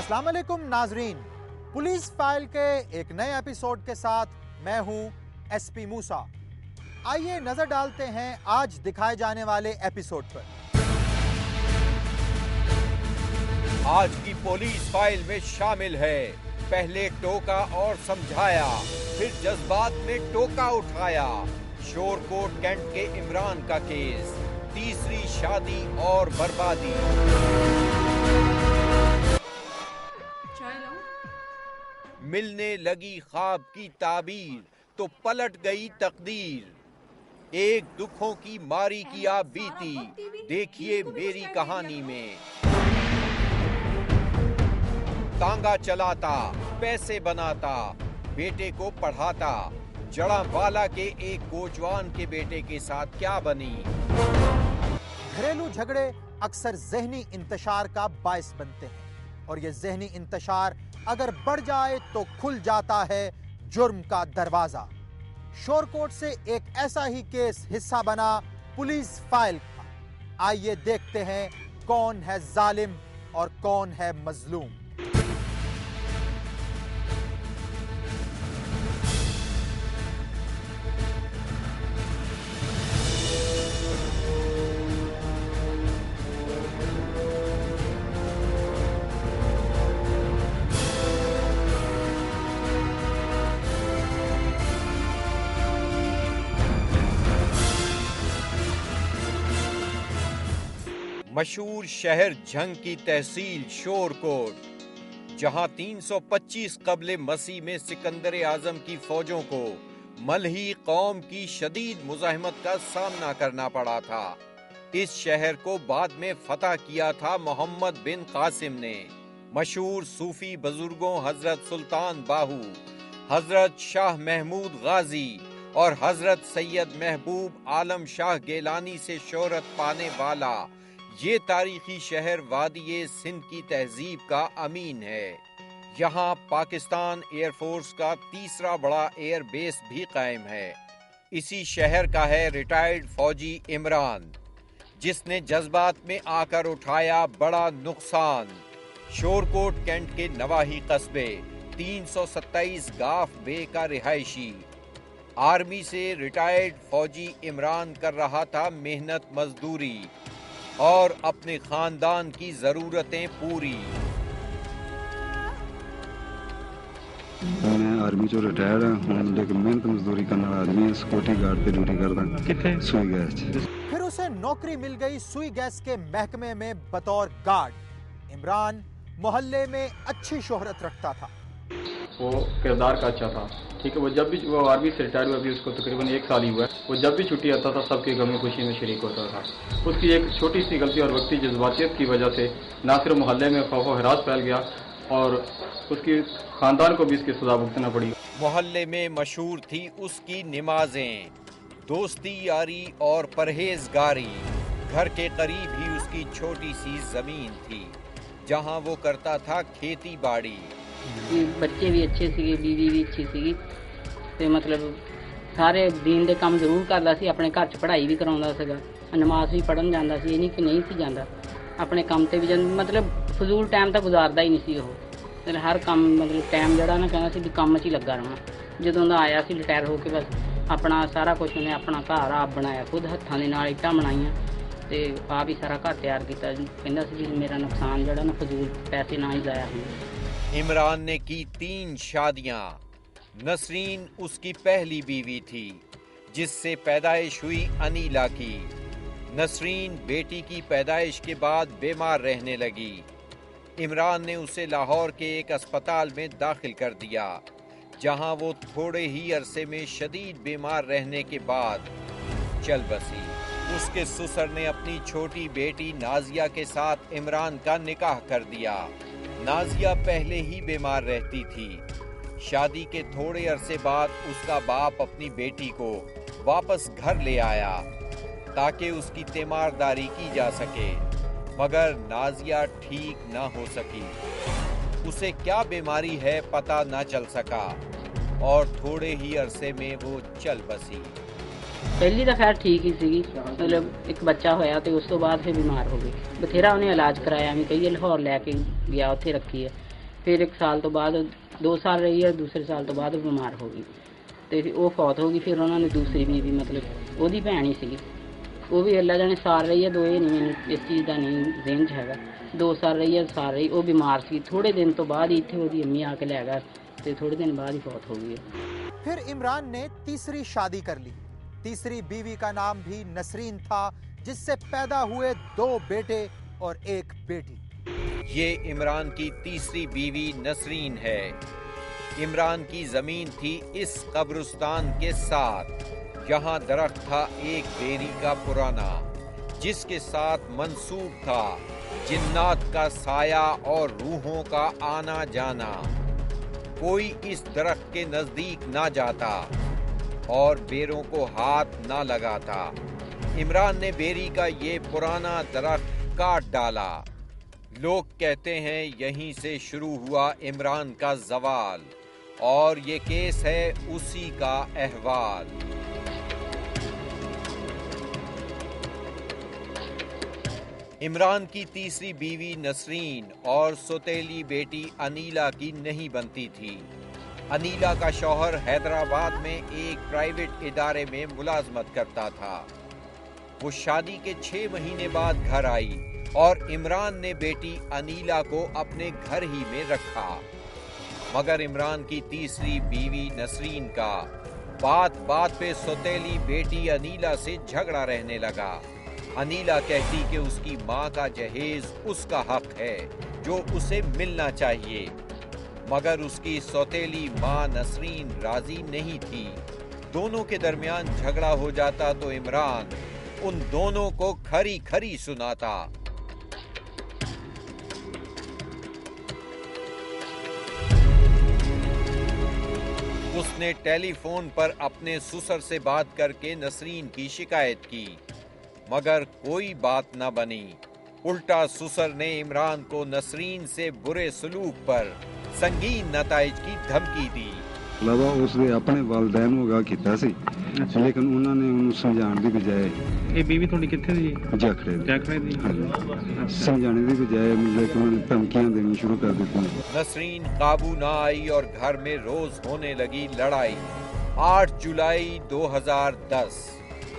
अस्सलाम वालेकुम नाजरीन, पुलिस फाइल के एक नए एपिसोड के साथ मैं हूं एसपी मूसा। आइए नजर डालते हैं आज दिखाए जाने वाले एपिसोड पर। आज की पुलिस फाइल में शामिल है पहले टोका और समझाया, फिर जज्बात में टोका उठाया। शोरकोट कैंट के इमरान का केस, तीसरी शादी और बर्बादी। मिलने लगी ख्वाब की ताबीर तो पलट गई तकदीर। एक दुखों की मारी की आप बीती, देखिए मेरी कहानी में। तांगा चलाता, पैसे बनाता, बेटे को पढ़ाता, जड़ावाला के एक कोचवान के बेटे के साथ क्या बनी। घरेलू झगड़े अक्सर ज़हनी इंतशार का बायस बनते हैं और ये ज़हनी इंतशार अगर बढ़ जाए तो खुल जाता है जुर्म का दरवाजा। शोरकोट से एक ऐसा ही केस हिस्सा बना पुलिस फाइल का। आइए देखते हैं कौन है जालिम और कौन है मजलूम। मशहूर शहर झंग की तहसील शोरकोट, जहां 325 कब्ले मसीह में सिकंदर आजम की फौजों को मलही कौम की शदीद मुज़ाहमत का सामना करना पड़ा था। इस शहर को बाद में फतह किया था मोहम्मद बिन कासिम ने। मशहूर सूफी बुजुर्गों हजरत सुल्तान बाहू, हजरत शाह महमूद गाजी और हजरत सैयद महबूब आलम शाह गेलानी से शोहरत पाने वाला ये तारीखी शहर वादी सिंध की तहजीब का अमीन है। यहाँ पाकिस्तान एयरफोर्स का तीसरा बड़ा एयर बेस भी कायम है। इसी शहर का है रिटायर्ड फौजी इमरान, जिसने जज्बात में आकर उठाया बड़ा नुकसान। शोरकोट कैंट के नवाही कस्बे 327 गाफ बे का रिहायशी। आर्मी से रिटायर्ड फौजी इमरान कर रहा था मेहनत मजदूरी और अपने खानदान की जरूरतें पूरी। मैं आर्मी चो रिटायर्ड हूं, लेकिन मेहनत मजदूरी करने वाला आदमी सिक्योरिटी गार्ड पे ड्यूटी करदा। किथे सुई गैस। फिर उसे नौकरी मिल गई सुई गैस के महकमे में बतौर गार्ड। इमरान मोहल्ले में अच्छी शोहरत रखता था। वो किरदार का अच्छा था, ठीक है। वो जब भी वो आर्मी से रिटायर हुआ, अभी उसको तकरीबन 1 साल ही हुआ है, वो जब भी छुट्टी आता था सबके गम खुशी में शरीक होता था। उसकी एक छोटी सी गलती और वक्ती जज्बातियत की वजह से ना सिर्फ मोहल्ले में खौफ व हरास फैल गया और उसकी खानदान को भी इसकी सजा भुगतना पड़ी। मोहल्ले में मशहूर थी उसकी नमाजें, दोस्ती यारी और परहेजगारी। घर के करीब ही उसकी छोटी सी जमीन थी, जहां वो करता था खेती बाड़ी। ਬੱਚੇ ਵੀ ਅੱਛੇ ਸੀਗੇ, ਬੀਵੀ ਵੀ ਅੱਛੀ ਸੀਗੀ ਤੇ ਮਤਲਬ ਸਾਰੇ ਦੀਨ ਦੇ ਕੰਮ ਜ਼ਰੂਰ ਕਰਦਾ ਸੀ। ਆਪਣੇ ਘਰ 'ਚ ਪੜ੍ਹਾਈ ਵੀ ਕਰਾਉਂਦਾ ਸੀਗਾ, ਨਮਾਜ਼ ਵੀ ਪੜ੍ਹਨ ਜਾਂਦਾ ਸੀ। ਇਹ ਨਹੀਂ ਕਿ ਨਹੀਂ ਸੀ ਜਾਂਦਾ, ਆਪਣੇ ਕੰਮ ਤੇ ਵੀ ਮਤਲਬ ਫਜ਼ੂਲ ਟਾਈਮ ਤਾਂ ਗੁਜ਼ਾਰਦਾ ਹੀ ਨਹੀਂ ਸੀ ਉਹ। ਤੇ ਹਰ ਕੰਮ ਮਤਲਬ ਟਾਈਮ ਜਿਹੜਾ ਨਾ ਕਹਿੰਦਾ ਸੀ ਵੀ ਕੰਮ 'ਚ ਹੀ ਲੱਗਾ ਰਹਿਣਾ। ਜਦੋਂ ਦਾ ਆਇਆ ਸੀ ਰਿਟਾਇਰ ਹੋ ਕੇ, ਬਸ ਆਪਣਾ ਸਾਰਾ ਕੁਝ ਉਹਨੇ ਆਪਣਾ ਘਰ ਆਪ ਬਣਾਇਆ, ਖੁਦ ਹੱਥਾਂ ਦੇ ਨਾਲ ਇੱਟਾਂ ਬਣਾਈਆਂ ਤੇ ਆਪ ਹੀ ਸਾਰਾ ਘਰ ਤਿਆਰ ਕੀਤਾ। ਕਹਿੰਦਾ ਸੀ ਵੀ ਮੇਰਾ ਨੁਕਸਾਨ ਜਿਹੜਾ ਨਾ ਫਜ਼ੂਲ ਪੈਸੇ ਨਾ ਹੀ ਜ਼ਾਇਆ ਹੋਣ। इमरान ने की 3 शादियां। नसरीन उसकी पहली बीवी थी, जिससे पैदाइश हुई अनीला की। नसरीन बेटी की पैदाइश के बाद बीमार रहने लगी। इमरान ने उसे लाहौर के एक अस्पताल में दाखिल कर दिया, जहां वो थोड़े ही अरसे में शदीद बीमार रहने के बाद चल बसी। उसके ससुर ने अपनी छोटी बेटी नाजिया के साथ इमरान का निकाह कर दिया। नाजिया पहले ही बीमार रहती थी। शादी के थोड़े अरसे बाद उसका बाप अपनी बेटी को वापस घर ले आया ताकि उसकी तीमारदारी की जा सके, मगर नाजिया ठीक ना हो सकी। उसे क्या बीमारी है पता ना चल सका और थोड़े ही अरसे में वो चल बसी। ਪਹਿਲੀ ਤਾਂ ਖੈਰ ਠੀਕ ਹੀ ਸੀਗੀ, ਮਤਲਬ ਇੱਕ ਬੱਚਾ ਹੋਇਆ ਤੇ ਉਸ ਤੋਂ ਬਾਅਦ ਫਿਰ ਬਿਮਾਰ ਹੋ ਗਈ। ਬਥੇਰਾ ਉਹਨੇ ਇਲਾਜ ਕਰਾਇਆ, ਵੀ ਕਹੀਏ ਲਾਹੌਰ ਲੈ ਕੇ ਗਿਆ, ਉੱਥੇ ਰੱਖੀ ਹੈ। ਫਿਰ 1 ਸਾਲ ਤੋਂ ਬਾਅਦ 2 ਸਾਲ ਰਹੀ ਹੈ, ਦੂਸਰੇ ਸਾਲ ਤੋਂ ਬਾਅਦ ਬਿਮਾਰ ਹੋ ਗਈ ਤੇ ਉਹ ਫੌਤ ਹੋ ਗਈ। ਫਿਰ ਉਹਨਾਂ ਨੇ ਦੂਸਰੀ ਬੀਵੀ ਮਤਲਬ ਉਹਦੀ ਭੈਣ ਹੀ ਸੀਗੀ, ਉਹ ਵੀ ਅੱਲਾ ਜਾਣੇ ਸਾਲ ਰਹੀ ਹੈ, ਦੋਏ ਨਹੀਂ ਮੈਨੂੰ ਇਸ ਚੀਜ਼ ਦਾ ਨਹੀਂ ਜ਼ਿਹਨ 'ਚ ਹੈਗਾ। 2 ਸਾਲ ਰਹੀ ਹੈ, ਸਾਲ ਰਹੀ, ਉਹ ਬਿਮਾਰ ਸੀ। ਥੋੜੇ ਦਿਨ ਤੋਂ ਬਾਅਦ ਹੀ ਇੱਥੇ ਉਹਦੀ ਅੰਮੀ ਆ ਕੇ ਲੈ ਗਿਆ ਤੇ ਥੋੜੇ ਦਿਨ बाद ही फौत हो गई है। फिर इमरान ने तीसरी शादी कर ली। तीसरी बीवी का नाम भी नसरीन था, जिससे पैदा हुए 2 बेटे और 1 बेटी। ये इमरान की तीसरी बीवी नसरीन है। इमरान की जमीन थी इस कब्रिस्तान के साथ। यहाँ दरख्त था एक बेरी का पुराना, जिसके साथ मंसूब था जिन्नात का साया और रूहों का आना जाना। कोई इस दरख्त के नजदीक ना जाता और बेरों को हाथ ना लगाता। इमरान ने बेरी का ये पुराना दरख्त काट डाला। लोग कहते हैं यहीं से शुरू हुआ इमरान का जवाल, और ये केस है उसी का अहवाल। इमरान की तीसरी बीवी नसरीन और सौतेली बेटी अनीला की नहीं बनती थी। अनीला का शौहर हैदराबाद में एक प्राइवेट इदारे में मुलाजमत करता था। वो शादी के 6 महीने बाद घर आई और इमरान ने बेटी अनीला को अपने घर ही में रखा। मगर इमरान की तीसरी बीवी नसरीन का बात बात पे सौतेली बेटी अनीला से झगड़ा रहने लगा। अनीला कहती कि उसकी माँ का जहेज उसका हक है जो उसे मिलना चाहिए, मगर उसकी सौतेली माँ नसरीन राजी नहीं थी। दोनों के दरमियान झगड़ा हो जाता तो इमरान उन दोनों को खरी खरी सुनाता। उसने टेलीफोन पर अपने ससुर से बात करके नसरीन की शिकायत की, मगर कोई बात न बनी। उल्टा ससुर ने इमरान को नसरीन से बुरे सलूक पर संगीन नताइज की धमकी दी। लवा उसने अपने वालदैन ਨੂੰ ਅਗਾਹ ਕੀਤਾ ਸੀ, ਲੇਕਿਨ ਉਹਨਾਂ ਨੇ ਉਹਨੂੰ ਸਮਝਾਉਣ ਦੀ ਬਜਾਏ ਇਹ ਬੀਵੀ ਤੁਹਾਡੀ ਕਿੱਥੇ ਦੀ ਜਾਖੜੇ ਦੀ ਸਮਝਾਉਣ ਦੀ ਬਜਾਏ ਲੇਕਿਨ ਉਹਨੇ ਧਮਕੀਆਂ ਦੇਣੀ ਸ਼ੁਰੂ ਕਰ ਦਿੱਤੀਆਂ। नसरीन काबू ना आई और घर में रोज होने लगी लड़ाई। 8 जुलाई 2010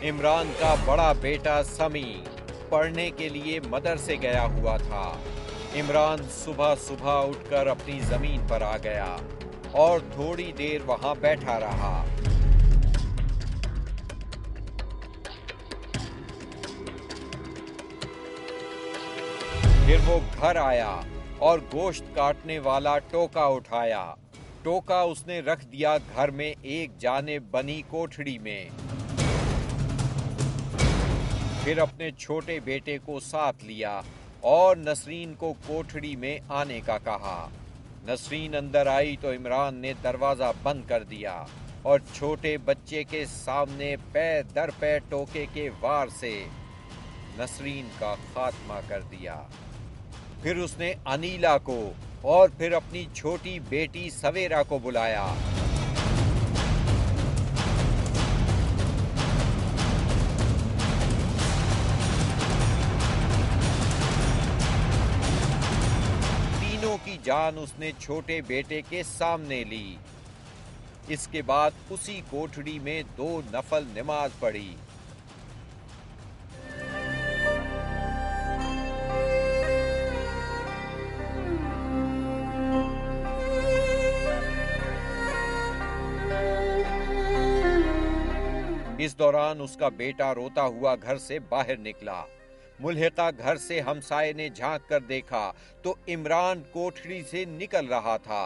इमरान का बड़ा बेटा समी पढ़ने के लिए मदरसे गया हुआ था। इमरान सुबह सुबह उठकर अपनी जमीन पर आ गया और थोड़ी देर वहां बैठा रहा। फिर वो घर आया और गोश्त काटने वाला टोका उठाया। टोका उसने रख दिया घर में एक जानिब बनी कोठड़ी में। फिर अपने छोटे बेटे को साथ लिया और नसरीन को कोठड़ी में आने का कहा। नसरीन अंदर आई तो इमरान ने दरवाजा बंद कर दिया और छोटे बच्चे के सामने पैर दर पैर टोके के वार से नसरीन का खात्मा कर दिया। फिर उसने अनीला को और फिर अपनी छोटी बेटी सवेरा को बुलाया। की जान उसने छोटे बेटे के सामने ली। इसके बाद उसी कोठड़ी में 2 नफल नमाज पढ़ी। इस दौरान उसका बेटा रोता हुआ घर से बाहर निकला। मुल्हिका घर से हमसाये ने झांक कर देखा तो इमरान कोठड़ी से निकल रहा था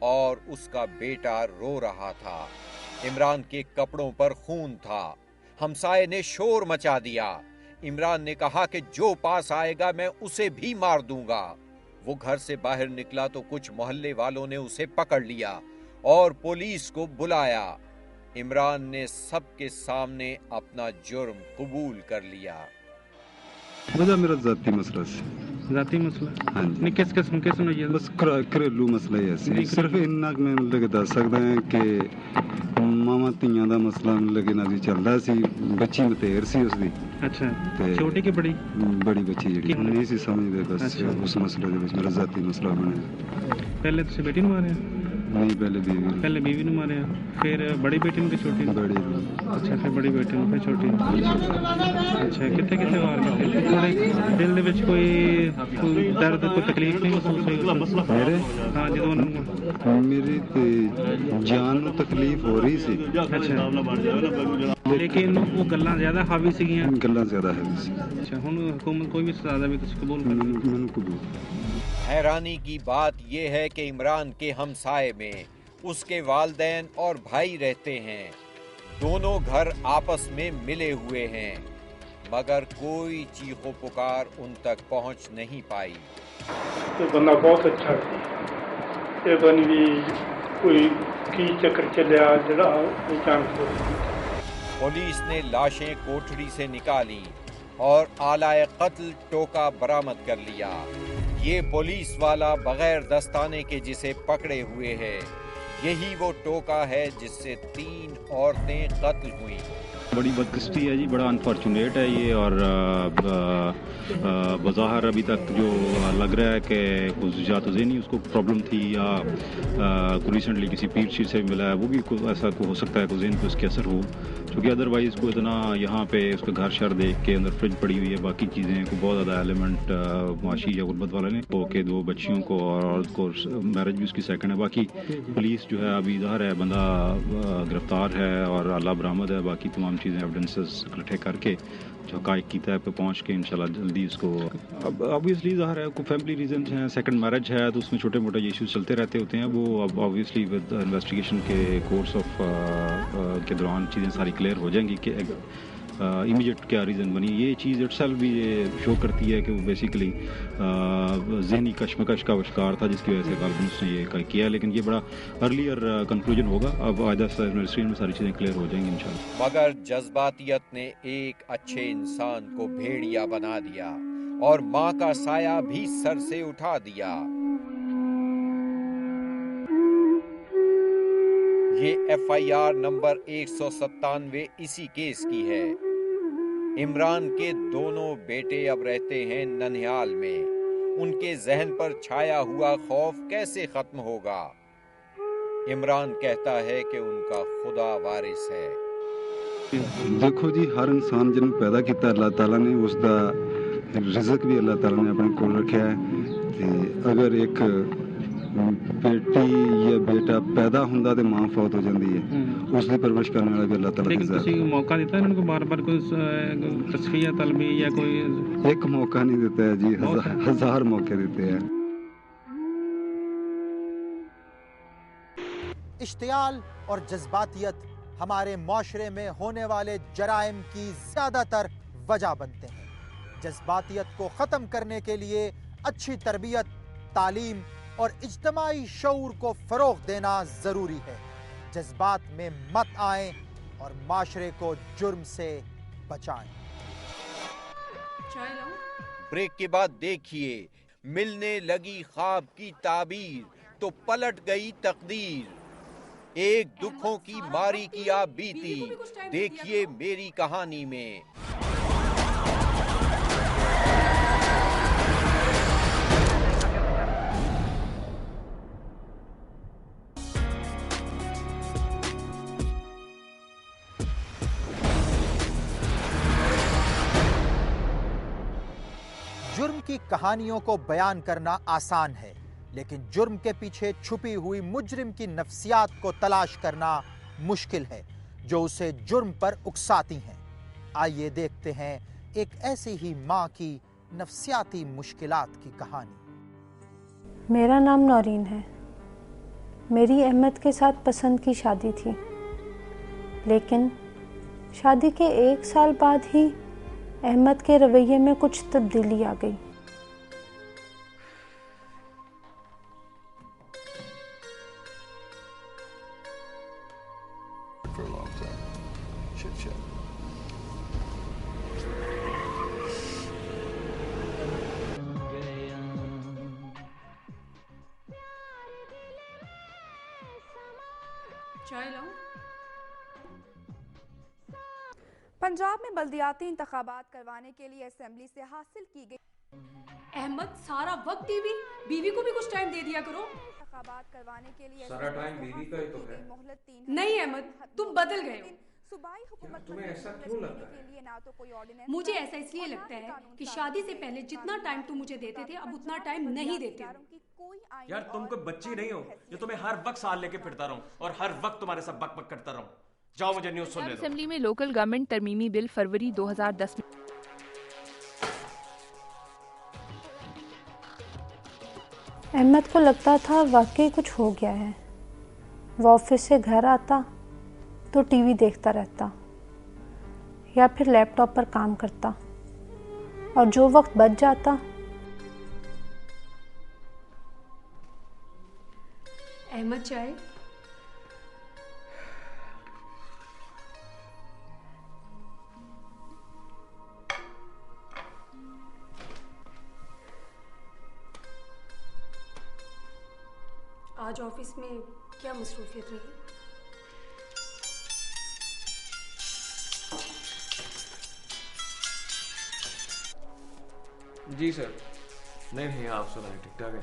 और उसका बेटा रो रहा था। इमरान के कपड़ों पर खून था। हमसाये ने शोर मचा दिया। इमरान ने कहा कि जो पास आएगा मैं उसे भी मार दूंगा। वो घर से बाहर निकला तो कुछ मोहल्ले वालों ने उसे पकड़ लिया और पुलिस को बुलाया। इमरान ने सबके सामने अपना जुर्म कबूल कर लिया। वजह मेरा जाती मसला से ذاتی مسئلہ ہاں جی نہیں کس قسم ہوئی ہے بس گھریلو مسئلہ ہی ایسے صرف اننا میں مطلب کہ دس سکتا ہے کہ ماواں دھیاں دا مسئلہ مطلب کہ نہ چلدا سی بچی متیر سی اس دی اچھا تے چھوٹی کہ بڑی بچی جڑی نہیں سی سمجھدے بس اس مسئلے دے وچ میرا ذاتی مسئلہ بنیا پہلے تسی بیٹی نوں ماریا نہیں پہلے بیوی نوں ماریا پھر بڑی بیٹی نوں کہ چھوٹی نوں بڑی اچھا پھر بڑی بیٹی نوں پھر چھوٹی اچھا کتنے وار کیتے تھوڑے دل دے وچ کوئی درد کوئی تکلیف نہیں محسوس ہوئی میرے ہاں جدوں میری تے جان نوں تکلیف ہو رہی سی اچھا لیکن وہ گلاں زیادہ حاوی سیگیاں گلاں زیادہ ہے اچھا ہن حکومت کوئی بھی سزا بھی تسی قبول کر مینوں قبول حیرانی کی بات یہ ہے کہ عمران کے ہمسائے میں اس کے والدین اور بھائی رہتے ہیں، دونوں گھر آپس میں ملے ہوئے ہیں، مگر کوئی چیخ و پکار ان تک پہنچ نہیں پائی۔ یہ بندہ بہت اچھا ہے، یہ بن بھی کوئی کی چکر چلیا جڑا چانس ہو۔ پولیس نے لاشیں کوٹھڑی سے نکالی اور آلائے قتل ٹوکا برآمد کر لیا۔ یہ پولیس والا بغیر دستانے کے جسے پکڑے ہوئے ہے، یہی وہ ٹوکا ہے جس سے 3 عورتیں قتل ہوئیں۔ بڑی بدقسمتی ہے جی، بڑا انفارچونیٹ ہے یہ، اور بظاہر ابھی تک جو لگ رہا ہے کہ یا تو ذہنی اس کو پرابلم تھی یا کوئی ریسنٹلی کسی پیر شیر سے ملا ہے، وہ بھی ایسا ہو سکتا ہے کہ ذہن پہ اس کے اثر ہو، چونکہ ادروائز کو اتنا یہاں پہ اس کا گھر شر دیکھ کے اندر فریج پڑی ہوئی ہے، باقی چیزیں کو بہت زیادہ ایلیمنٹ معاشی یا غربت والے نے ہو کے 2 بچیوں کو اور عورت کو میرج بھی اس کی سیکنڈ ہے۔ باقی پولیس جو ہے ابھی ظاہر ہے بندہ گرفتار ہے اور اللہ برآمد ہے، باقی تمام چیزیں ایویڈنسز اکٹھے کر کے جو حقائق کی طے پہ پہنچ کے انشاءاللہ جلدی اس کو، اب آبویسلی ظاہر ہے کوئی فیملی ریزنز ہیں، سیکنڈ میرج ہے تو اس میں چھوٹے موٹے ایشوز چلتے رہتے ہوتے ہیں، وہ اب آبویسلی ود انویسٹیگیشن کے کورس آف کے دوران چیزیں ساری کلیئر ہو جائیں گی کہ امیجیٹ کیا ریزن بنی۔ یہ چیز اٹ سیلف بھی یہ شو کرتی ہے کہ وہ بیسیکلی ذہنی کشمکش کا شکار تھا، جس کی وجہ سے غالباً اس نے یہ کیا، لیکن یہ بڑا ارلیئر کنکلوژن ہوگا، اب آئندہ انویسٹیگیشن میں ساری چیزیں کلیئر ہو جائیں گی انشاءاللہ۔ مگر جذباتیت نے ایک اچھے انسان کو بھیڑیا بنا دیا اور ماں کا سایہ بھی سر سے اٹھا دیا۔ یہ FIR نمبر 197 اسی کیس کی ہے۔ عمران کے دونوں بیٹے اب رہتے ہیں ننہال میں، ان کے ذہن پر چھایا ہوا خوف کیسے ختم ہوگا؟ عمران کہتا ہے کہ ان کا خدا وارث ہے۔ دیکھو جی، ہر انسان جن پیدا کیتا اللہ تعالیٰ نے، اس دا رزق بھی اللہ تعالیٰ نے اپنے کول رکھا ہے، تے اگر ایک بیٹی یا بیٹا پیدا ہوندا تے ماں فوت ہو جاندی ہے، اس دی پرورش کرنے والا بھی اللہ تعالیٰ لیکن کی تسی ذات۔ موقع دیتا انہوں کو بار بار کوئی تصفیہ طلبی یا کوئی؟ ایک موقع نہیں دیتا ہے جی، ہزار موقع دیتے ہیں۔ اشتعال اور جذباتیت ہمارے معاشرے میں ہونے والے جرائم کی زیادہ تر وجہ بنتے ہیں۔ جذباتیت کو ختم کرنے کے لیے اچھی تربیت، تعلیم اور اجتماعی شعور کو فروغ دینا ضروری ہے۔ جذبات میں مت آئیں اور معاشرے کو جرم سے بچائیں۔ بریک کے بعد دیکھیے، ملنے لگی خواب کی تعبیر تو پلٹ گئی تقدیر۔ ایک دکھوں کی ماری کی آپ بیتی، دیکھیے میری کہانی میں۔ جرم کی کہانیوں کو بیان کرنا آسان ہے، لیکن جرم کے پیچھے چھپی ہوئی مجرم کی نفسیات کو تلاش کرنا مشکل ہے، جو اسے جرم پر اکساتی ہیں۔ آئیے دیکھتے ہیں ایک ایسی ہی ماں کی نفسیاتی مشکلات کی کہانی۔ میرا نام نورین ہے۔ میری احمد کے ساتھ پسند کی شادی تھی، لیکن شادی کے 1 سال بعد ہی احمد کے رویے میں کچھ تبدیلی آ گئی۔ चाय लाऊं? पंजाब में बल्दियाती इंतखाबात करवाने के लिए असेंबली से हासिल की गई। अहमद सारा वक्त टीवी, बीवी को भी कुछ टाइम दे दिया करो। इंतखाबात करवाने के लिए सारा टाइम बीवी का ही तो है। मोहलत 3 नहीं अहमद, तुम बदल गए हो। सूबाई हुकूमत तुम्हें ऐसा क्यों लगता है? के लिए ना तो कोई ऑर्डिनेंस, मुझे ऐसा इसलिए लगता है कि शादी से पहले जितना टाइम तुम मुझे देते थे अब उतना टाइम नहीं देते हो। यार तुम कोई बच्ची नहीं हो जो तुम्हें हर वक्त साल लेके फिरता रहूं और हर वक्त तुम्हारे साथ बक बक करता रहूं। जाओ मुझे न्यूज़ सुनने दो। असेंबली में लोकल गवर्नमेंट तरमीमी बिल फरवरी 2010 में अहमद को लगता था वाकई कुछ हो गया है। वो ऑफिस से घर आता तो टीवी देखता रहता या फिर लैपटॉप पर काम करता, और जो वक्त बच जाता अहमद चाय? आज ऑफिस में क्या मसरूफियत रही? जी सर। नहीं आप सुनाए, ठीक ठाक है।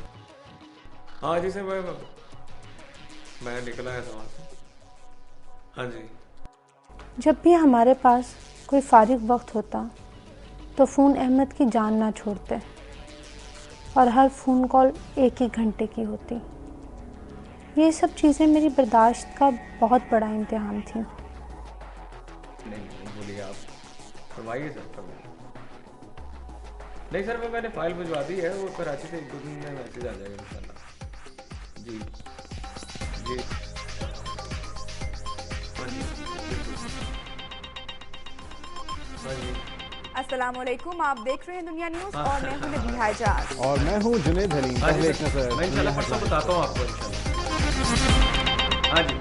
हाँ जी सर, मैं निकला है वहाँ से। हाँ जी। जब भी हमारे पास कोई फारिग वक्त होता तो फ़ोन अहमद की जान ना छोड़ते, और हर फ़ोन कॉल 1-1 घंटे की होती। ये सब चीज़ें मेरी बर्दाश्त का बहुत बड़ा इम्तिहान थी। नहीं बोलिए आप, फरमाइए सर फरमाइए। नहीं सर मैंने फाइल भिजवा दी है, वो कराची से 1-2 दिन में मैसेज आ जाएगा इंशाल्लाह। जी जी अस्सलामुअलैकुम, आप देख रहे हैं दुनिया न्यूज़ और मैं हूं नबीहा इजाज और मैं हूं जुनेद हलीम। पहले एक नजर मैं इंशाल्लाह परसों बताता हूं आपको इंशाल्लाह। हाँ जी।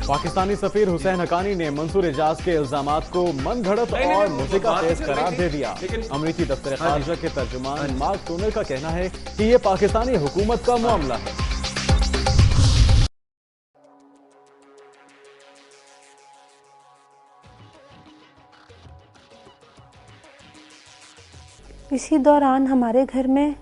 पाकिस्तानी सफीर हुसैन हकानी ने मंसूर एजाज के इल्जामात को मनगढ़ंत और मुज़िका-तेज करार दे दिया। अमरीकी दफ्तर खारजा के तर्जुमान मार्क टोनर का कहना है कि ये पाकिस्तानी हुकूमत का मामला है। इसी दौरान हमारे घर में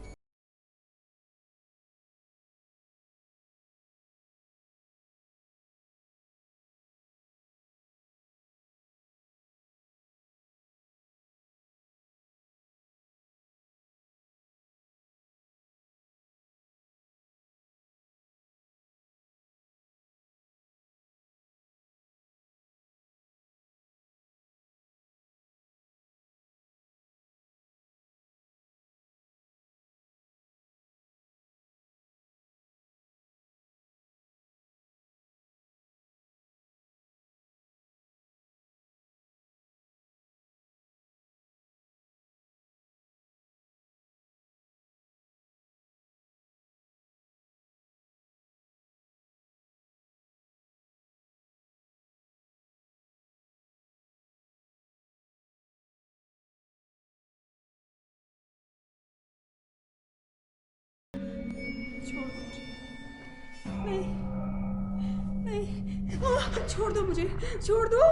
छोड़ दो मुझे, छोड़ दो,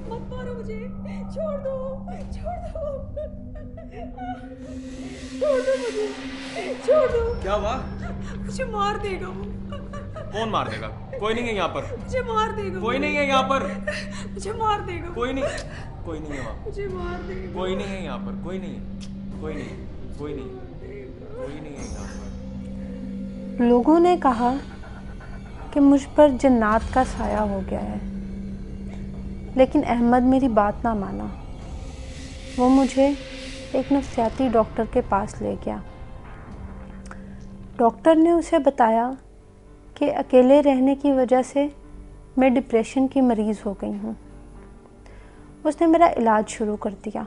मत मारो मुझे, छोड़ दो, छोड़ दो, छोड़ दो मुझे, छोड़ दो। क्या हुआ? मुझे मार देगा वो। कौन मार देगा? कोई नहीं है यहाँ पर। मुझे मार देगा। कोई नहीं है यहाँ पर। मुझे मार देगा। कोई नहीं है वहाँ। मुझे मार देगा। कोई नहीं है यहाँ पर, कोई नहीं है, कोई नहीं, कोई नहीं, कोई नहीं है यहाँ पर। लोगों ने कहा कि मुझ पर जन्नात का साया हो गया है, लेकिन अहमद मेरी बात ना माना। वो मुझे एक नफ्सियाती डॉक्टर के पास ले गया। डॉक्टर ने उसे बताया कि अकेले रहने की वजह से मैं डिप्रेशन की मरीज़ हो गई हूँ। उसने मेरा इलाज शुरू कर दिया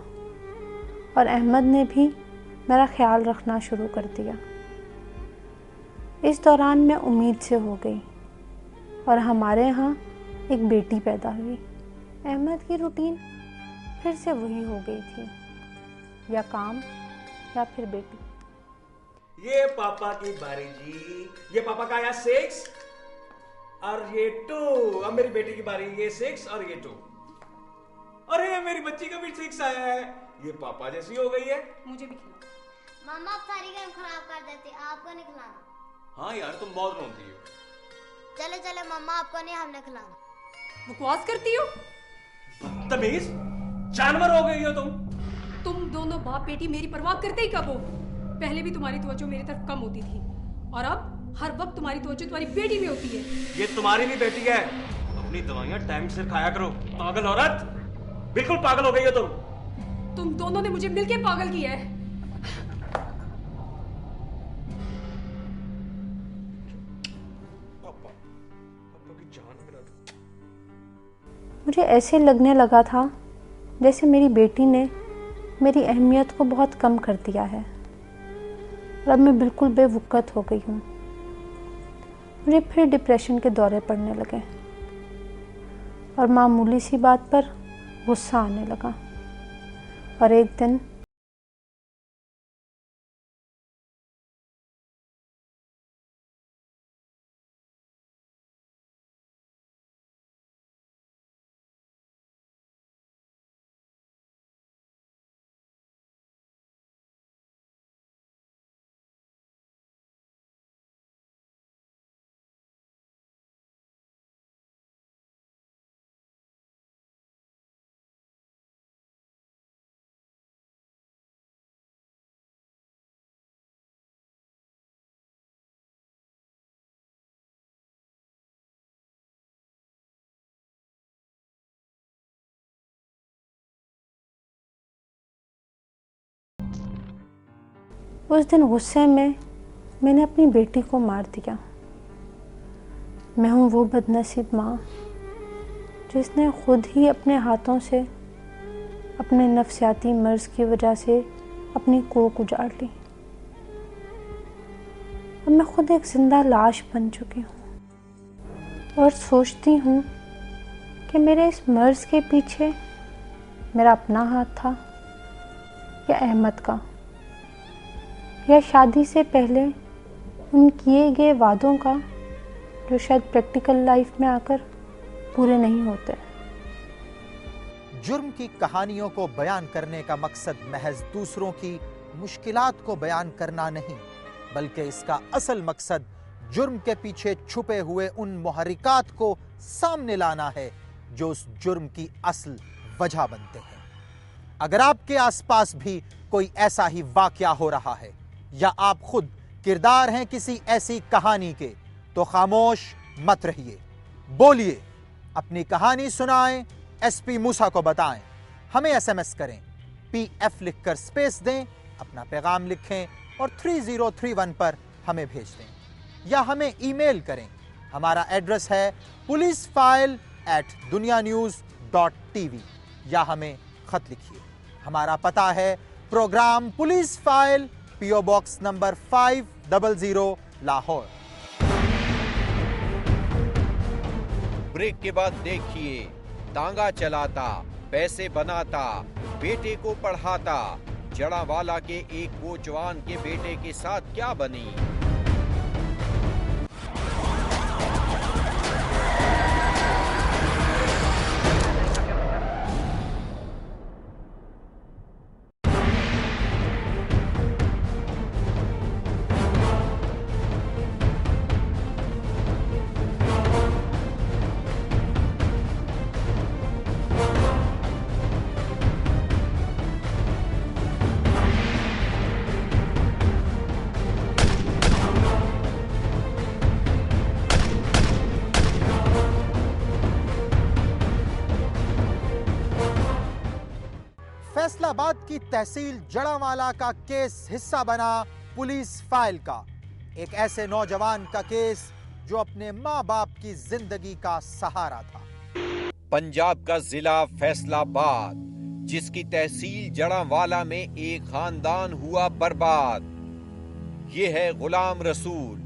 और अहमद ने भी मेरा ख्याल रखना शुरू कर दिया। इस दौरान मैं उम्मीद से हो गई और हमारे यहाँ एक बेटी पैदा हुई। अहमद की रूटीन फिर से वही हो गई थी, या काम या फिर बेटी। ये पापा की बारी जी, ये पापा का आया 6, और ये 2। अब मेरी बेटी की बारी, ये 6 और ये 2। अरे मेरी बच्ची का भी 6 आया है, ये पापा जैसी हो गई है। मुझे भी खिला। मम्मा आप सारी गेम खराब कर देती, आपको नहीं खिलाना। हाँ यार तुम बहुत रोती हो। चले चले मम्मा, आपको नहीं, हमने खिलाना। बकवास करती हो, तमीज, जानवर हो गई हो तुम। तुम दोनों बाप बेटी मेरी परवाह करते ही कब हो? पहले भी तुम्हारी तवज्जो मेरी तरफ कम होती थी और अब हर वक्त तुम्हारी तवज्जो तुम्हारी बेटी में होती है। ये तुम्हारी भी बेटी है, अपनी दवाइयाँ टाइम से खाया करो। पागल औरत, बिल्कुल पागल हो गई हो तुम दोनों ने मुझे मिलके पागल किया है। मुझे ऐसे लगने लगा था जैसे मेरी बेटी ने मेरी अहमियत को बहुत कम कर दिया है और अब मैं बिल्कुल बेवकूफ़ हो गई हूँ। मुझे फिर डिप्रेशन के दौरे पड़ने लगे और मामूली सी बात पर गुस्सा आने लगा और एक दिन उस दिन गुस्से में मैंने अपनी बेटी को मार दिया। मैं हूँ वो बदनसीब माँ जिसने खुद ही अपने हाथों से अपने नफसियाती मर्ज की वजह से अपनी कोख उजाड़ ली। अब मैं खुद एक जिंदा लाश बन चुकी हूँ और सोचती हूँ कि मेरे इस मर्ज के पीछे मेरा अपना हाथ था या अहमद का, या शादी से पहले उन किए गए वादों का जो शायद प्रैक्टिकल लाइफ में आकर पूरे नहीं होते। जुर्म की कहानियों को बयान करने का मकसद महज दूसरों की मुश्किलात को बयान करना नहीं, बल्कि इसका असल मकसद जुर्म के पीछे छुपे हुए उन मुहर्रिकात को सामने लाना है जो उस जुर्म की असल वजह बनते हैं। अगर आपके आसपास भी कोई ऐसा ही वाकया हो रहा है या आप खुद किरदार हैं किसी ऐसी कहानी के, तो खामोश मत रहिए, बोलिए, अपनी कहानी सुनाएं, एसपी मूसा को बताएं, हमें एसएमएस करें, पीएफ लिखकर स्पेस दें, अपना पैगाम लिखें और 3031 पर हमें भेज दें, या हमें ईमेल करें। हमारा एड्रेस है policeFile@dunianews.tv, या हमें खत लिखिए। हमारा पता है program police file, PO box number 500 Lahore. Break के बाद देखिए, तांगा चलाता, पैसे बनाता, बेटे को पढ़ाता, जड़ावाला के एक कोचवान के बेटे के साथ क्या बनी। फैसलाबाद की तहसील जड़ावाला का केस हिस्सा बना पुलिस फाइल का, एक ऐसे नौजवान का केस जो अपने माँ बाप की जिंदगी का सहारा था। पंजाब का जिला फैसलाबाद, जिसकी तहसील जड़ावाला में एक खानदान हुआ बर्बाद। ये है गुलाम रसूल,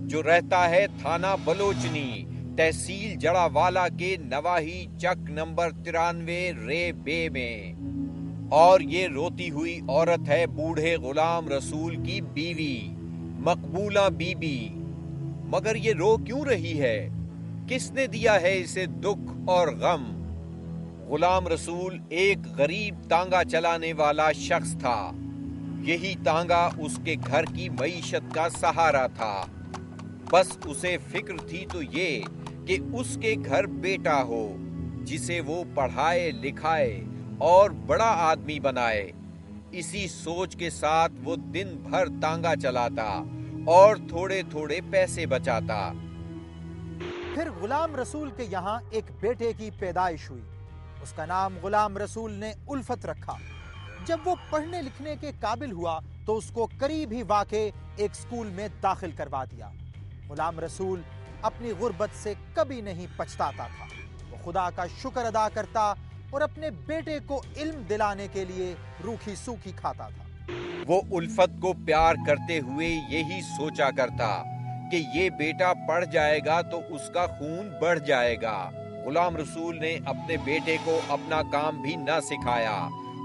जो रहता है थाना बलोचनी, तहसील जड़ावाला के नवाही चक नंबर 93 रे बे में। और ये रोती हुई औरत है बूढ़े गुलाम रसूल की बीवी, मकबूला बीबी। मगर ये रो क्यों रही है? किसने दिया है इसे दुख और गम? गुलाम रसूल एक गरीब तांगा चलाने वाला शख्स था। यही तांगा उसके घर की मईशत का सहारा था। बस उसे फिक्र थी तो ये कि उसके घर बेटा हो जिसे वो पढ़ाए लिखाए और बड़ा आदमी बनाए। इसी सोच के साथ वो दिन भर तांगा चलाता और थोड़े थोड़े पैसे बचाता। फिर गुलाम रसूल के यहाँ एक बेटे की पैदाइश हुई। उसका नाम गुलाम रसूल ने उल्फत रखा। जब वो पढ़ने लिखने के काबिल हुआ तो उसको करीब ही वाक़े एक स्कूल में दाखिल करवा दिया। गुलाम रसूल अपनी गुर्बत से कभी नहीं पछताता था। वो खुदा का शुक्र अदा करता और अपने बेटे को इल्म दिलाने के लिए रूखी सूखी खाता था। वो उल्फत को प्यार करते हुए यही सोचा करता कि ये बेटा पढ़ जाएगा तो उसका खून बढ़ जाएगा। गुलाम रसूल ने अपने बेटे को अपना काम भी न सिखाया।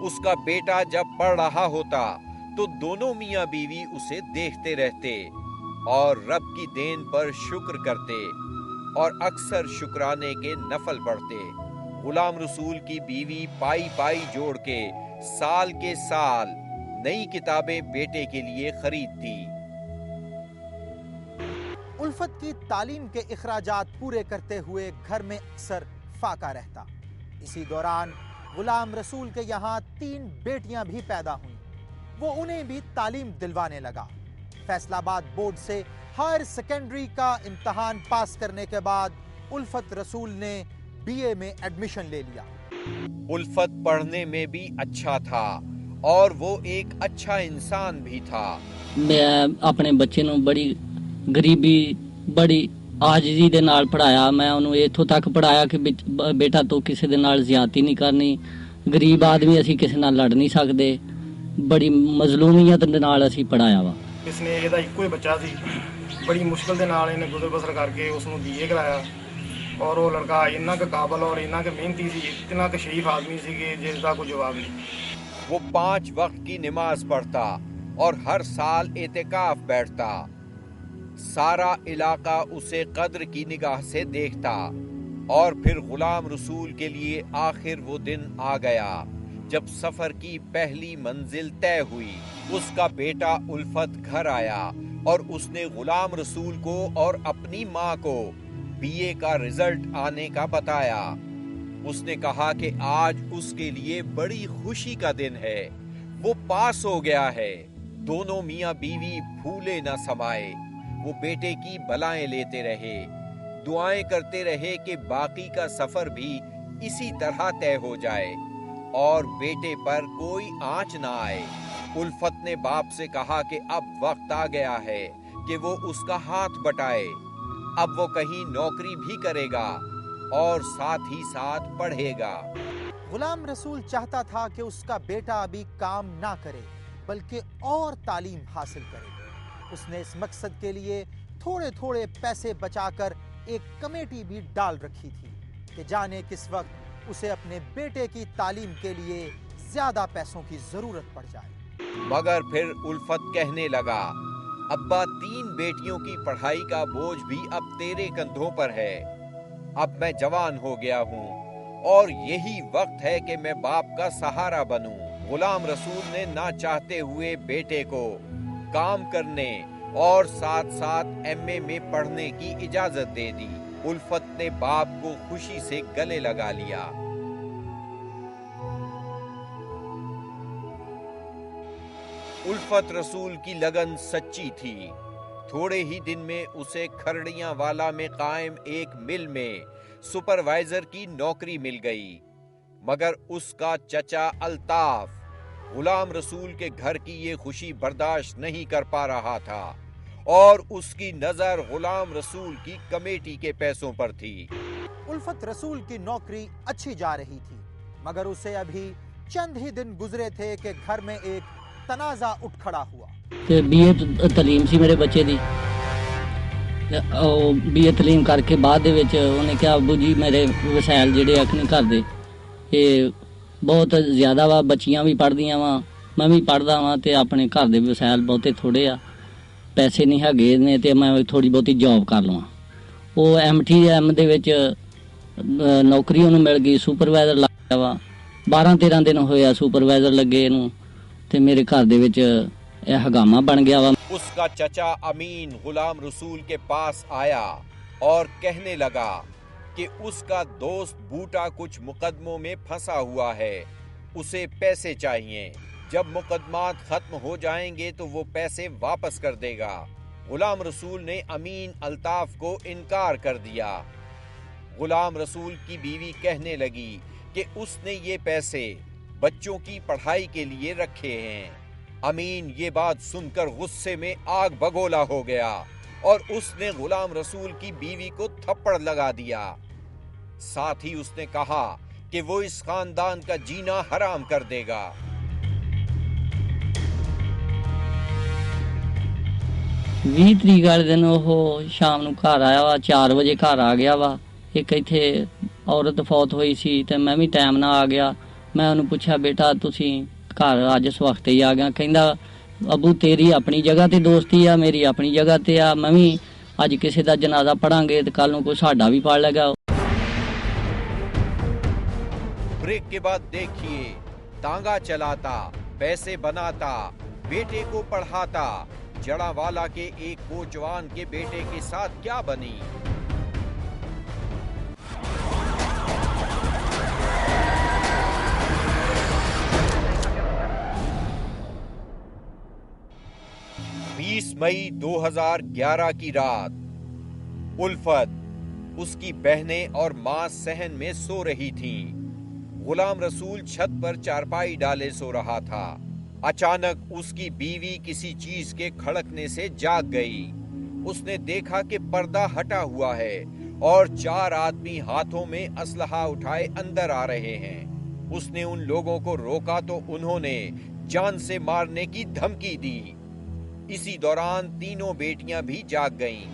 उसका बेटा जब पढ़ रहा होता तो दोनों मियाँ बीवी उसे देखते रहते और रब की देन पर शुक्र करते और अक्सर शुक्राने के नफल पढ़ते। गुलाम रसूल की बीवी पाई पाई जोड़ के साल के साल नई किताबें बेटे के लिए खरीदती। उल्फत की तालीम के इखराजात पूरे करते हुए घर में अक्सर फाका रहता। इसी दौरान गुलाम रसूल के यहाँ 3 बेटियां भी पैदा हुईं। वो उन्हें भी तालीम दिलवाने लगा। फैसलाबाद बोर्ड से हायर सेकेंडरी का इम्तहान पास करने के बाद उल्फत रसूल ने बीए में एडमिशन ले लिया। उल्फत पढ़ने में भी अच्छा था और वो एक अच्छा इंसान भी था। मैं अपने बच्चे ਨੂੰ बड़ी गरीबी बड़ी आजिजी ਦੇ ਨਾਲ ਪੜਾਇਆ। ਮੈਂ ਉਹਨੂੰ ਇੱਥੋਂ ਤੱਕ ਪੜਾਇਆ ਕਿ ਬੇਟਾ ਤੂੰ ਕਿਸੇ ਦੇ ਨਾਲ ਜ਼ਿਆਦਤੀ ਨਹੀਂ ਕਰਨੀ। ਗਰੀਬ ਆਦਮੀ ਅਸੀਂ ਕਿਸੇ ਨਾਲ ਲੜ ਨਹੀਂ ਸਕਦੇ। ਬੜੀ ਮਜ਼ਲੂਮੀਅਤ ਦੇ ਨਾਲ ਅਸੀਂ ਪੜਾਇਆ ਵਾ। ਇਸਨੇ ਇਹਦਾ ਇੱਕੋ ਹੀ ਬੱਚਾ ਸੀ। ਬੜੀ ਮੁਸ਼ਕਲ ਦੇ ਨਾਲ ਇਹਨੇ ਗੁਜ਼ਰ ਬਸਰ ਕਰਕੇ ਉਸ ਨੂੰ ਬੀਏ ਕਰਾਇਆ ਔਰ ਉਹ ਲੜਕਾ ਇੰਨਾ ਕੁ ਕਾਬਲ ਔਰ ਇੰਨਾ ਕੁ ਮਿਹਨਤੀ ਸੀ, ਇਤਨਾ ਕੁ ਸ਼ਰੀਫ ਆਦਮੀ ਸੀ ਕਿ ਜਿਸ ਦਾ ਕੋਈ ਜਵਾਬ नहीं। वो 5 वक्त की नमाज पढ़ता और हर साल एतिकाफ बैठता। सारा इलाका उसे कद्र की निगाह से देखता। और फिर गुलाम रसूल के लिए आखिर वो दिन आ गया जब सफर की पहली मंजिल तय हुई। उसका बेटा उल्फत घर आया और उसने गुलाम रसूल को और अपनी माँ को बीए का रिजल्ट आने का बताया। उसने कहा कि आज उसके लिए बड़ी खुशी का दिन है, वो पास हो गया है। दोनों मियाँ बीवी फूले न समाए। वो बेटे की बलाएं लेते रहे, दुआएं करते रहे कि बाकी का सफर भी इसी तरह तय हो जाए और बेटे पर कोई आंच ना आए। उल्फत ने बाप से कहा कि अब वक्त आ गया है कि वो उसका हाथ बटाए। अब वो कहीं नौकरी भी करेगा और साथ ही साथ पढ़ेगा। गुलाम रसूल चाहता था कि उसका बेटा अभी काम ना करे बल्कि और तालीम हासिल करे। उसने इस मकसद के लिए थोड़े थोड़े पैसे बचाकर एक कमेटी भी डाल रखी थी कि जाने किस वक्त उसे अपने बेटे की तालीम के लिए ज्यादा पैसों की जरूरत पड़ जाए। मगर फिर उल्फत कहने लगा, अब्बा 3 बेटियों की पढ़ाई का बोझ भी अब तेरे कंधों पर है। अब मैं जवान हो गया हूँ और यही वक्त है कि मैं बाप का सहारा बनूं। गुलाम रसूल ने ना चाहते हुए बेटे को काम करने और साथ साथ एमए में पढ़ने की इजाजत दे दी। उल्फत ने बाप को खुशी से गले लगा लिया। उल्फत रसूल की लगन सच्ची थी। थोड़े ही दिन में उसे खरड़ियां वाला में कायम एक मिल में सुपरवाइजर की नौकरी मिल गई। मगर उसका चचा अल्ताफ गुलाम रसूल के घर की ये खुशी बर्दाश्त नहीं कर पा रहा था और उसकी नजर गुलाम रसूल की कमेटी के पैसों पर थी। उल्फत रसूल की नौकरी अच्छी जा रही थी मगर उसे अभी चंद ही दिन गुजरे थे कि घर में एक तनाजा उठ खड़ा हुआ। बीए तलीम सी मेरे बच्चे दी। बीए तलीम करके बाद उन्हें कहा अबू जी मेरे वसैल जेडे अपने घर दे ये बहुत ज़्यादा वा, बच्चियां भी पढ़दियां वा, मैं भी पढ़दा वा ते अपने घर दे वसैल बहुते थोड़े आ, पैसे नहीं हैगे ने ते मैं थोड़ी बहुती जॉब कर लवां। ਉਹ MTM ਦੇ ਵਿੱਚ ਨੌਕਰੀ ਉਹਨੂੰ ਮਿਲ ਗਈ, ਸੁਪਰਵਾਈਜ਼ਰ ਲੱਗ ਗਿਆ ਵਾ। 12-13 ਦਿਨ ਹੋਇਆ ਸੁਪਰਵਾਈਜ਼ਰ ਲੱਗੇ ਇਹਨੂੰ, ਤੇ ਮੇਰੇ ਘਰ ਦੇ ਵਿੱਚ ਇਹ ਹਗਾਮਾ ਬਣ ਗਿਆ ਵਾ। उसका चचा अमीन गुलाम रसूल के पास आया और कहने लगा कि उसका दोस्त बूटा कुछ मुकदमों में फंसा हुआ है, उसे पैसे चाहिए। जब मुकदमात खत्म हो जाएंगे तो वो पैसे वापस कर देगा। गुलाम रसूल ने अमीन अल्ताफ को इनकार कर दिया। गुलाम रसूल की बीवी कहने लगी कि उसने ये पैसे बच्चों की पढ़ाई के लिए रखे हैं। अमीन ये बात सुनकर गुस्से में आग बगोला हो गया और उसने गुलाम रसूल की बीवी को थप्पड़ लगा दिया। साथ ही उसने कहा कि वो इस खानदान का जीना हराम कर देगा। 20 ਤਰੀਕ ਵਾਲੇ ਦਿਨ ਉਹ ਸ਼ਾਮ ਨੂੰ ਘਰ ਆਇਆ ਵਾ, 4 ਵਜੇ ਘਰ ਆ ਗਿਆ ਵਾ। ਇੱਕ ਇੱਥੇ ਔਰਤ ਫੌਤ ਹੋਈ ਸੀ ਤੇ ਮੈਂ ਵੀ ਟਾਈਮ ਨਾਲ ਆ ਗਿਆ। ਮੈਂ ਉਹਨੂੰ ਪੁੱਛਿਆ, ਬੇਟਾ ਤੁਸੀਂ ਘਰ ਅੱਜ ਇਸ ਵਕਤ ਹੀ ਆ ਗਿਆ? ਕਹਿੰਦਾ, ਅਬੂ ਤੇਰੀ ਆਪਣੀ ਜਗ੍ਹਾ ਤੇ ਦੋਸਤੀ ਆ, ਮੇਰੀ ਆਪਣੀ ਜਗ੍ਹਾ ਤੇ ਆ। ਮੈਂ ਵੀ ਅੱਜ ਕਿਸੇ ਦਾ ਜਨਾਜ਼ਾ ਪੜਾਂਗੇ ਤੇ ਕੱਲ ਨੂੰ ਕੋਈ ਸਾਡਾ ਵੀ ਪੜ ਲੇਗਾ। ब्रेक के बाद देखिए, तांगा चलाता, पैसे बनाता, बेटे को पढ़ाता, जड़ावाला के एक नौजवान के बेटे के साथ क्या बनी। मई 2011 की रात, उल्फत, उसकी बहनें और मां सहन में सो रही थीं। गुलाम रसूल छत पर चारपाई डाले सो रहा था। अचानक उसकी बीवी किसी चीज के खड़कने से जाग गई। उसने देखा कि पर्दा हटा हुआ है और 4 आदमी हाथों में असलहा उठाए अंदर आ रहे हैं। उसने उन लोगों को रोका तो उन्होंने जान से मारने की धमकी दी। इसी दौरान तीनों बेटियां भी जाग गईं।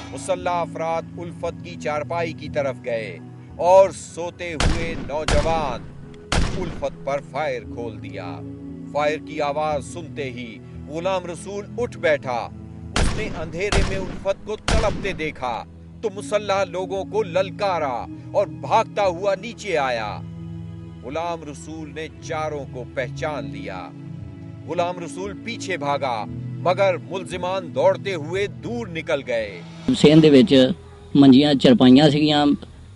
मुसल्ला अफराद उल्फत की चारपाई की तरफ गए और सोते हुए नौजवान उल्फत पर फायर खोल दिया। फायर की आवाज सुनते ही गुलाम रसूल उठ बैठा। उसने अंधेरे में उल्फत को तड़पते देखा तो मुसल्ला लोगों को ललकारा और भागता हुआ नीचे आया। गुलाम रसूल ने चारों को पहचान लिया। गुलाम रसूल पीछे भागा मगर मुलजिमान दौड़ते हुए दूर निकल गए। हुसैन ਦੇ ਵਿੱਚ ਮੰਜੀਆਂ ਚਰਪਾਈਆਂ ਸੀਗੀਆਂ।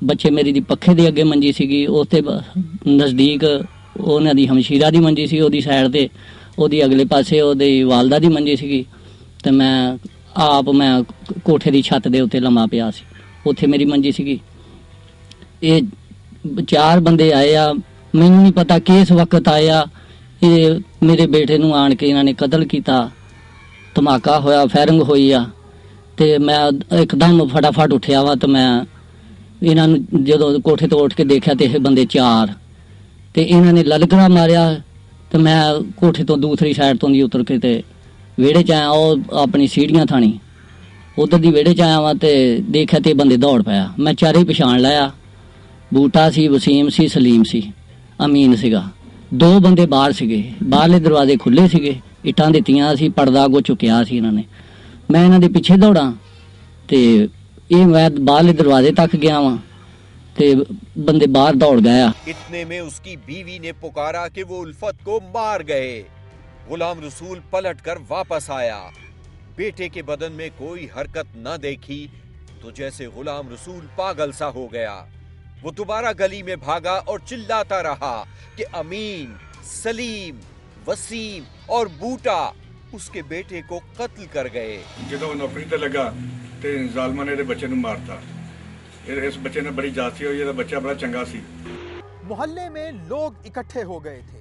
ਬੱਚੇ ਮੇਰੀ ਦੀ ਪੱਖੇ ਦੇ ਅੱਗੇ ਮੰਜੀ ਸੀਗੀ, ਉਸ ਤੇ ਨਜ਼ਦੀਕ ਉਹਨਾਂ ਦੀ ਹਮਸ਼ੀਰਾ ਦੀ ਮੰਜੀ ਸੀ, ਉਹਦੀ ਸਾਈਡ ਤੇ ਉਹਦੀ ਅਗਲੇ ਪਾਸੇ ਉਹਦੀ ਵਾਲਦਾ ਦੀ ਮੰਜੀ ਸੀਗੀ। ਤੇ ਮੈਂ ਕੋਠੇ ਦੀ ਛੱਤ ਦੇ ਉੱਤੇ ਲੰਮਾ ਪਿਆ ਸੀ, ਉੱਥੇ ਮੇਰੀ ਮੰਜੀ ਸੀਗੀ। ਇਹ 4 ਬੰਦੇ ਆਏ ਆ, ਮੈਨੂੰ ਨਹੀਂ ਪਤਾ ਕਿਸ ਵਕਤ ਆਏ ਆ। ਇਹ ਮੇਰੇ ਬੇਟੇ ਨੂੰ ਆਣ ਕੇ ਇਹਨਾਂ ਨੇ ਕਤਲ ਕੀਤਾ। ਧਮਾਕਾ ਹੋਇਆ, ਫਾਇਰਿੰਗ ਹੋਈ ਆ ਤੇ ਮੈਂ ਇੱਕਦਮ ਫਟਾਫਟ ਉੱਠਿਆ ਵਾ ਤੇ ਮੈਂ ਇਹਨਾਂ ਨੂੰ ਜਦੋਂ ਕੋਠੇ ਤੋਂ ਉੱਠ ਕੇ ਦੇਖਿਆ ਤੇ ਇਹ ਬੰਦੇ 4 ਤੇ ਇਹਨਾਂ ਨੇ ਲਲਕਰਾ ਮਾਰਿਆ ਤੇ ਮੈਂ ਕੋਠੇ ਤੋਂ ਦੂਸਰੀ ਸਾਈਡ ਤੋਂ ਦੀ ਉਤਰ ਕੇ ਤੇ ਵਿਹੜੇ 'ਚ ਆਇਆ। ਉਹ ਆਪਣੀ ਸੀੜੀਆਂ ਥਾਣੀ ਉਧਰ ਦੀ ਵਿਹੜੇ 'ਚ ਆਇਆ ਵਾ ਤੇ ਦੇਖਿਆ ਤੇ ਬੰਦੇ ਦੌੜ ਪਿਆ। ਮੈਂ ਚਾਰੇ ਪਛਾਣ ਲਿਆ, ਬੂਟਾ ਸੀ, ਵਸੀਮ ਸੀ, ਸਲੀਮ ਸੀ, ਅਮੀਨ ਸੀਗਾ। 2 ਬੰਦੇ ਬਾਹਰ ਸੀਗੇ, ਬਾਹਰਲੇ ਦਰਵਾਜ਼ੇ ਖੁੱਲੇ ਸੀਗੇ, ਇੱਟਾਂ ਦਿੱਤੀਆਂ ਸੀ, ਪਰਦਾ ਅੱਗੋਂ ਚੁੱਕਿਆ ਸੀ ਇਹਨਾਂ ਨੇ। ਮੈਂ ਇਹਨਾਂ ਦੇ ਪਿੱਛੇ ਦੌੜਾਂ ਤੇ ਇਹ ਮੈਂ ਬਾਹਰਲੇ दरवाजे तक गया वहां ते बंदे बाहर दौड़ गया। इतने में उसकी बीवी ने पुकारा कि वो उल्फत को मार गए। गुलाम रसूल पलटकर वापस आया। बेटे के बदन में कोई हरकत न देखी तो जैसे गुलाम रसूल पागल सा हो गया। वो दोबारा गली में भागा और चिल्लाता रहा कि अमीन, सलीम, वसीम और बूटा उसके बेटे को कत्ल कर गए। ਜਦੋਂ ਨੌਕਰੀ ਤੇ ਲੱਗਾ ਤੇ ਜ਼ਾਲਮਾਂ ਨੇ ਇਹਦੇ ਬੱਚੇ ਨੂੰ ਮਾਰਤਾ। ਇਸ ਬੱਚੇ ਨੇ ਬੜੀ ਜਾਤੀ ਹੋਈ, ਇਹਦਾ ਬੱਚਾ ਬੜਾ ਚੰਗਾ ਸੀ। मोहल्ले में लोग इकट्ठे हो गए थे।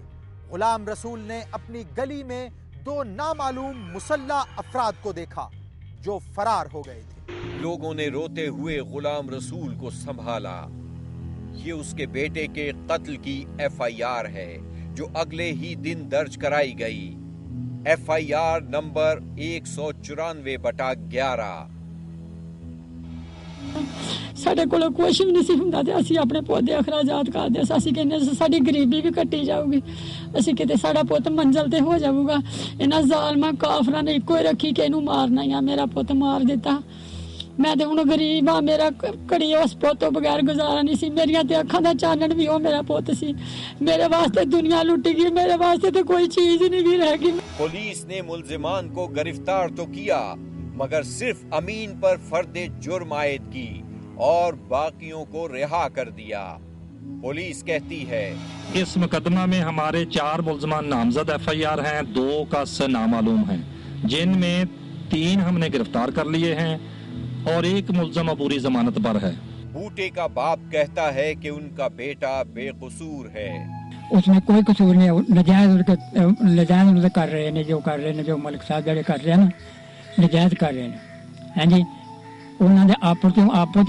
गुलाम रसूल ने अपनी गली में 2 नामालूम मुसल्ला अफराद को देखा जो फरार हो गए थे। लोगों ने रोते हुए गुलाम रसूल को संभाला। ये उसके बेटे के कत्ल की FIR है जो अगले ही दिन दर्ज कराई गई। FIR number 194/11। ਸਾਡੇ ਕੋਲ ਕੁਝ ਵੀ ਨਹੀਂ ਸੀ ਹੁੰਦਾ ਤੇ ਅਸੀਂ ਆਪਣੇ ਪੌਦੇ ਅਖਰਾਜਾਤ ਕਰਦੇ ਸੀ। ਅਸੀਂ ਕਹਿੰਦੇ ਸਾਡੀ ਗਰੀਬੀ ਵੀ ਕੱਟੀ ਜਾਊਗੀ, ਅਸੀਂ ਕਿਤੇ ਸਾਡਾ ਪੁੱਤ ਮੰਜ਼ਲ ਤੇ ਹੋ ਜਾਊਗਾ। ਇਹਨਾਂ ਜ਼ਾਲਮਾਂ ਕਾਫਰਾਂ ਨੇ ਇੱਕੋ ਹੀ ਰੱਖੀ ਕਿ ਇਹਨੂੰ ਮਾਰਨਾ ਹੀ ਆ। ਮੇਰਾ ਪੁੱਤ ਮਾਰ ਦਿੱਤਾ। ਮੈਂ ਤੇ ਹੁਣ ਗਰੀਬ ਆ, ਮੇਰਾ ਘੜੀ ਉਸ ਪੁੱਤ ਤੋਂ ਬਗੈਰ ਗੁਜ਼ਾਰਾ ਨਹੀਂ ਸੀ। ਮੇਰੀਆਂ ਤੇ ਅੱਖਾਂ ਦਾ ਚਾਨਣ ਵੀ ਉਹ ਮੇਰਾ ਪੁੱਤ ਸੀ। ਮੇਰੇ ਵਾਸਤੇ ਦੁਨੀਆ लुट गई, मेरे वास्ते तो कोई चीज ही नहीं रह गई। पुलिस ने मुल्जिमान को गिरफ्तार तो किया मगर सिर्फ अमीन पर फर्दे जुर्म आयद की और बाकियों को रिहा कर दिया। पुलिस कहती है इस मुकदमा में हमारे 4 मुल्जिमान नामजद FIR हैं, 2 का नामालूम है, जिनमें 3 हमने गिरफ्तार कर लिए हैं और 1 मुल्जिम अबूरी जमानत पर है। बूटे का बाप कहता है कि उनका बेटा बेकसूर है। उसमें कोई कसूर नहीं, नजायज उनसे कर रहे हैं, जो कर रहे हैं, जो मलिक साहब जड़े कर रहे हैं ना, नजायज कर रहे हैं। हाँ जी, उन्होंने आपो तो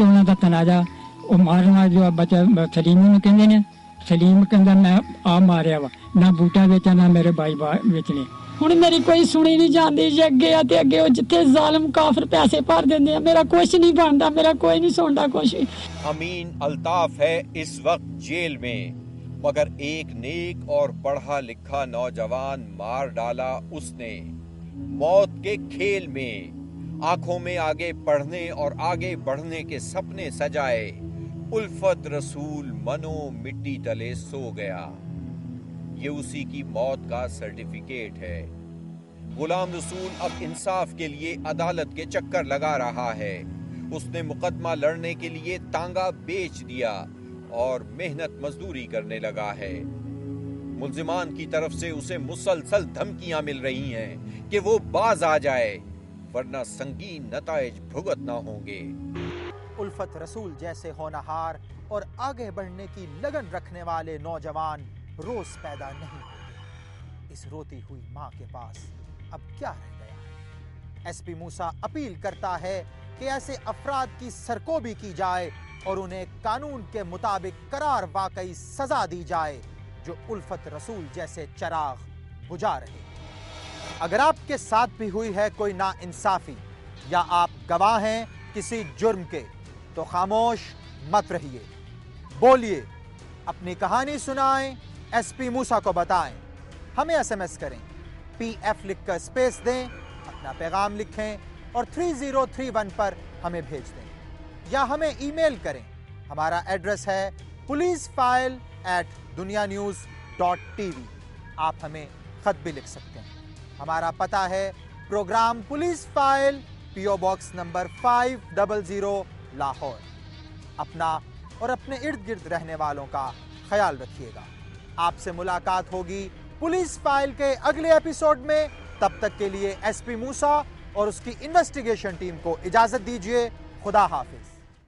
उन्होंने तनाजा वो मारना जो बच्चा सलीम ने कहते हैं, सलीम कहता मैं आप मारिया वा, ना बूटा बेचा ना मेरे भाई बेचने। ਹੁਣ ਮੇਰੀ ਕੋਈ ਸੁਣੀ ਨਹੀਂ ਜਾਂਦੀ ਜੀ, ਅੱਗੇ ਆ ਤੇ ਅੱਗੇ ਉਹ ਜਿੱਥੇ ਜ਼ਾਲਮ ਕਾਫਰ ਪੈਸੇ ਭਰ ਦਿੰਦੇ ਆ, ਮੇਰਾ ਕੁਝ ਨਹੀਂ ਬਣਦਾ, ਮੇਰਾ ਕੋਈ ਨਹੀਂ ਸੁਣਦਾ ਕੁਝ। अमीन अल्ताफ है इस वक्त जेल में, मगर एक नेक और पढ़ा लिखा नौजवान मार डाला उसने मौत के खेल में। आंखों में आगे पढ़ने और आगे बढ़ने के सपने सजाए उल्फत रसूल मनो मिट्टी तले सो गया। ये उसी की मौत का सर्टिफिकेट है। गुलाम रसूल अब इंसाफ के लिए अदालत के चक्कर लगा रहा है। उसने मुकदमा लड़ने के लिए तांगा बेच दिया और मेहनत मजदूरी करने लगा है। मुल्जिमान की तरफ से उसे मुसलसल धमकियां मिल रही हैं कि वो बाज आ जाए वरना संगीन नताइज भुगतना होंगे। उल्फत रसूल जैसे होनहार और आगे बढ़ने की लगन रखने वाले नौजवान रोज पैदा नहीं होते। इस रोती हुई मां के पास अब क्या रह गया है? SP मूसा अपील करता है कि ऐसे अफराद की सरकोबी की जाए और उन्हें कानून के मुताबिक करार वाकई सजा दी जाए जो उल्फत रसूल जैसे चिराग बुझा रहे। अगर आपके साथ भी हुई है कोई नाइंसाफी या आप गवाह हैं किसी जुर्म के, तो खामोश मत रहिए, बोलिए, अपनी कहानी सुनाएं, SP मूसा को बताएं। हमें SMS करें, PF लिखकर स्पेस दें, अपना पैगाम लिखें और 3031 पर हमें भेज दें या हमें ईमेल करें। हमारा एड्रेस है policeFile@dunianews.tv। आप हमें खत भी लिख सकते हैं। हमारा पता है program police file, PO box number 500 Lahore. अपना और अपने इर्द गिर्द रहने वालों का ख्याल रखिएगा। आपसे मुलाकात होगी पुलिस फाइल के अगले एपिसोड में। तब तक के लिए SP मूसा और उसकी इन्वेस्टिगेशन टीम को इजाजत दीजिए। खुदा हाफिज।